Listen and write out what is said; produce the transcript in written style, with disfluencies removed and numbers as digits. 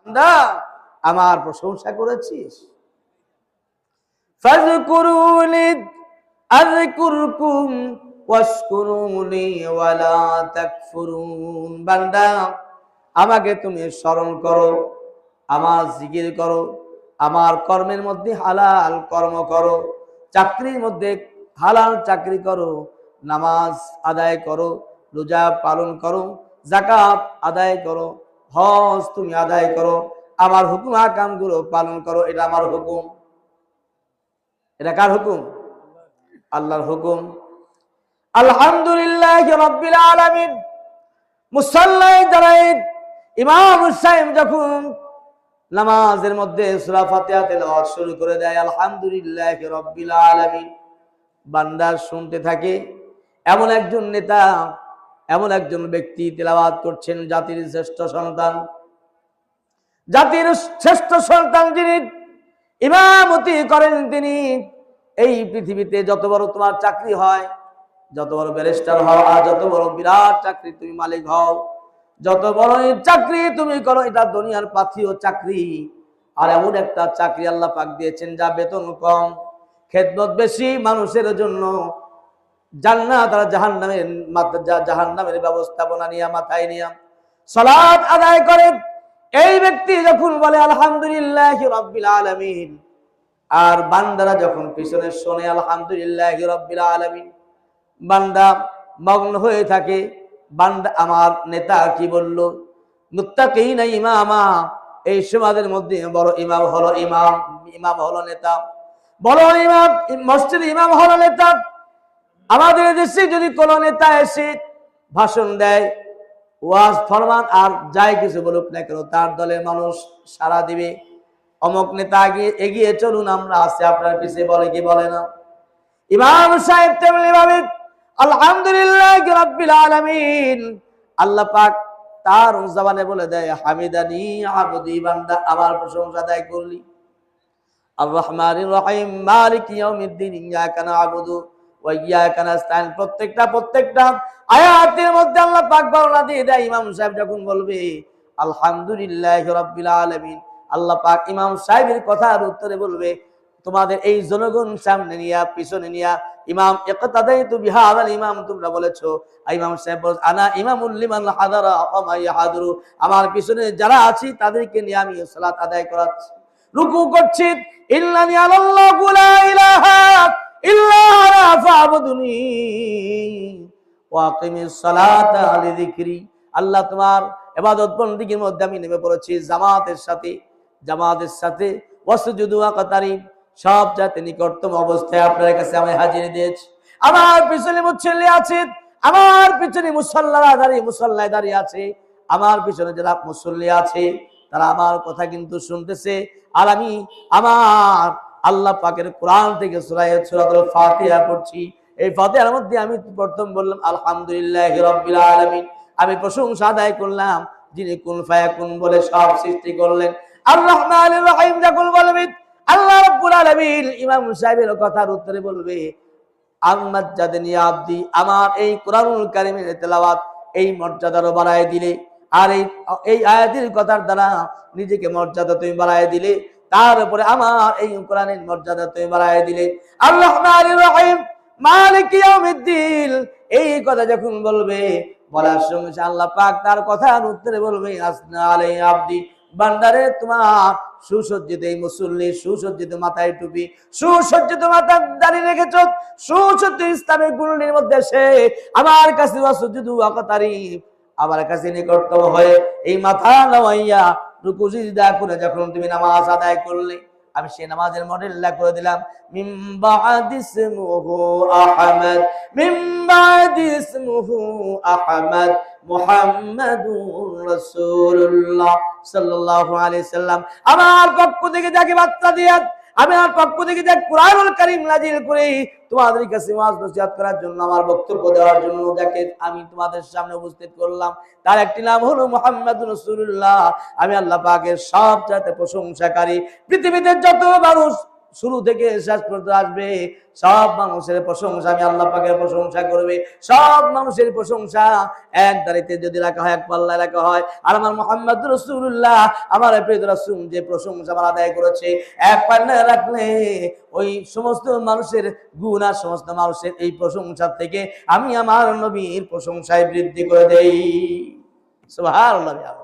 বান্দা আমার প্রশংসা করেছিস? ফাযকুরুনি আযকুরকুম ওয়াশকুরুনি ওয়ালা তাকফুরুন। বান্দা আমাকে তুমি স্মরণ করো, আমার জিকির করো, আমার কর্মের মধ্যে হালাল কর্ম করো, চাকরির মধ্যে হালাল চাকরি করো, নামাজ আদায় করো, রোজা পালন করো, যাকাত আদায় করো, হজ তুমি আদায় করো, আমার হুকুম আহকামগুলো পালন করো। এটা আমার হুকুম। এটা কার হুকুম? আল্লাহর হুকুম। আলহামদুলিল্লাহি রাব্বিল আলামিন। মুসাল্লায় দাঁড়ায় ইমাম সাহেব যখন নামাজের মধ্যে সূরা ফাতিহা তেলাওয়াত শুরু করে দেয়, আলহামদুলিল্লাহি রাব্বিল আলামিন, বান্দা শুনতে থাকে। এমন একজন নেতা, এমন একজন ব্যক্তি তেলাওয়াত করছেন, জাতির শ্রেষ্ঠ সন্তান, জাতির শ্রেষ্ঠ সন্তান যিনি ইমামতি করেন তিনি। এই পৃথিবীতে যত বড় তোমার চাকরি হয়, যত বড় ব্যারিস্টার হও, আর যত বড় বিরাট চাকরি তুমি মালিক হও, যত বড় চাকরি তুমি করো, এটা দুনিয়ার পাথেয় চাকরি। আর এমন একটা চাকরি আল্লাহ পাক দিয়েছেন যা বেতন কম, খেদমত বেশি, মানুষের জন্য জান্নাত আর জাহান্নামের ব্যবস্থাপনা নিয়ে মাথায় নিয়ে সালাত আদায় করে। এই ব্যক্তি যখন বলে আলহামদুলিল্লাহি রাব্বিল আলামিন, আর বান্দারা যখন পিছনে শোনে আলহামদুলিল্লাহি রাব্বিল আলামিন, বান্দা মগ্ন হয়ে থাকে। বান্দা আমার নেতা কি বলল? মুত্তাকিনা ইমামা। এই সমাজের মধ্যে বড় ইমাম হলো ইমাম হলো নেতা, বড় ইমাম মসজিদ ইমাম হলো নেতা। আমাদের দেশে যদি কোন নেতা এসে ভাষণ দেয়, ওয়াজ ফরমান আর যাই কিছু বলুক না কেন, তার দলের মানুষ সাড়া দিবে, অমুক নেতা এগিয়ে চলুন, আমরা আছি আপনার পিছিয়ে, বলে কি বলে না? ইমাম সাহেব তেমনি ভাবে আলহামদুলিল্লাহি রাব্বিল আলামিন, আল্লাহ পাক তার জবানে বলে দেয় হামিদানি আবদি, বান্দা আমার প্রশংসা আদায় করলি। আর রহমানির রহিম মালিকি ইয়াউমিদ্দিন ইয়াকা না'বুদু ওয়া ইয়াকা নাস্তাইন। প্রত্যেকটা আয়াতের মধ্যে আল্লাহ পাক বর্ণনা দিয়ে দেয়। ইমাম সাহেব যখন বলবে আলহামদুলিল্লাহি রাব্বিল আলামিন, আল্লাহ পাক ইমাম সাহেবের কথার উত্তরে বলবে তোমাদের এই জনগণ সামনে নিয়া পিছনে নিয়া ইমাম ইকতাদাইতু বিহাদাল ইমাম, তোমরা বলেছো। ইমাম সাহেব বলেন আনা ইমামুল লিমান হাদারা ওয়া মা ইয়াহাদুরু, আমার পিছনে যারা আছি তাদেরকে নিয়ে আমি সালাত আদায় করাচ্ছি, রুকু করছি। ইল্লানি আল্লাহু লা ইলাহা ইল্লা আনা ফাবুদুনি ওয়া আকিমিস সালাতা লিযিকরি। আল্লাহ তোমার ইবাদত বন্দেগীর মধ্যে আমি নেমে পড়েছি জামাতের সাথে ওয়াসজুদু ওয়াকতারিব, সব জাতি নিকটতম অবস্থায় আপনার কাছে আমি হাজির দিয়েছি। আমার পিছনে মুসল্লি আছে, আমার পিছনে মুসল্লায় দাঁড়িয়ে আছে, আমার পিছনে যারা মুসল্লি আছে তারা আমার কথা কিন্তু শুনতেছে। আর আমি আমার আল্লাহ পাকের কোরআন থেকে সূরাতুল ফাতিহা পড়ছি। এই ফাতিহার মধ্যে আমি প্রথম বললাম আলহামদুলিল্লাহি রাব্বিল আলামিন, আমি প্রশংসা আদায় করলাম যিনি কুন ফায়াকুন বলে সব সৃষ্টি করলেন। আর রহমানির রহিম যখন বলবেন আল্লাহ রাব্বুল আলামিন, ইমাম সাহেবের কথার উত্তরে বলবে আমাজ্জাদনি আব্দি, আমার এই কোরআনুল কারীমের তেলাওয়াত এই মর্যাদারও বাড়ায় দিলে, আর এই আয়াতের কথার দ্বারা নিজেকে মর্যাদা তুমি বাড়ায় দিলে, তার উপরে আমার এই কোরআনের মর্যাদা তুমি বাড়ায় দিলে। আর রহমানির রহিম মালিকি ইয়াউমিদ্দিন, এই কথা যখন বলবে, বলার সঙ্গে আল্লাহ পাক তার কথার উত্তরে বলবে আসনা আলাই আব্দি, বান্দারে তোমার সুসজ্জিত এই মুসল্লি, সুসজ্জিত মাথায় টুপি, সুসজ্জিত মাথার দাঁড়িয়ে রেখেছ, সুসজ্জিত ইসলামের গুণের মধ্যে সে আমার কাছে ওয়াসজুদু ওয়াকতারিব, আমার কাছে নিকটতম হয়ে এই মাথা নামাইয়া রুকু সিজদা করে যখন তুমি নামাজ আদায় করলে, আমি সেই নামাজের মডেলটা করে দিলাম। মিন বা'দি ইসমুহু আহমদ, মিন বা'দি ইসমুহু আহমদ মুহাম্মাদুর রাসূলুল্লাহ সাল্লাল্লাহু আলাইহি সাল্লাম। আমার পক্ষ থেকে যাকে বার্তা দিয়া, আমি আমার পক্ষ থেকে যে কোরআনুল কারীম নাজিল করি তোমাদের কাছে ওয়াজ নসিহত করার জন্য, আমার বক্তব্য দেওয়ার জন্য যাকে আমি তোমাদের সামনে উপস্থিত করলাম, তার একটি নাম হলো মুহাম্মাদুর রাসূলুল্লাহ। আমি আল্লাহ পাকের সবচেয়ে প্রশংসাকারী, পৃথিবীতে যত মানুষ শুরু থেকে শেষ পর্যন্ত আসবে, সব মানুষের প্রশংসা আমি আল্লাহ পাকের প্রশংসা করবে। সব মানুষের প্রশংসা এক দাঁড়িতে যদি রাখা হয়, এক পাল্লায় রাখা হয়, আর আমার মুহাম্মদ রাসূলুল্লাহ আমার প্রিয় রাসূল যে প্রশংসা আমার আদায় করেছে, এক পাল্লায় রাখলে ওই সমস্ত মানুষের গুণ আর সমস্ত মানুষের এই প্রশংসা থেকে আমি আমার নবীর প্রশংসায় বৃদ্ধি করে দেই। সুবহানাল্লাহ।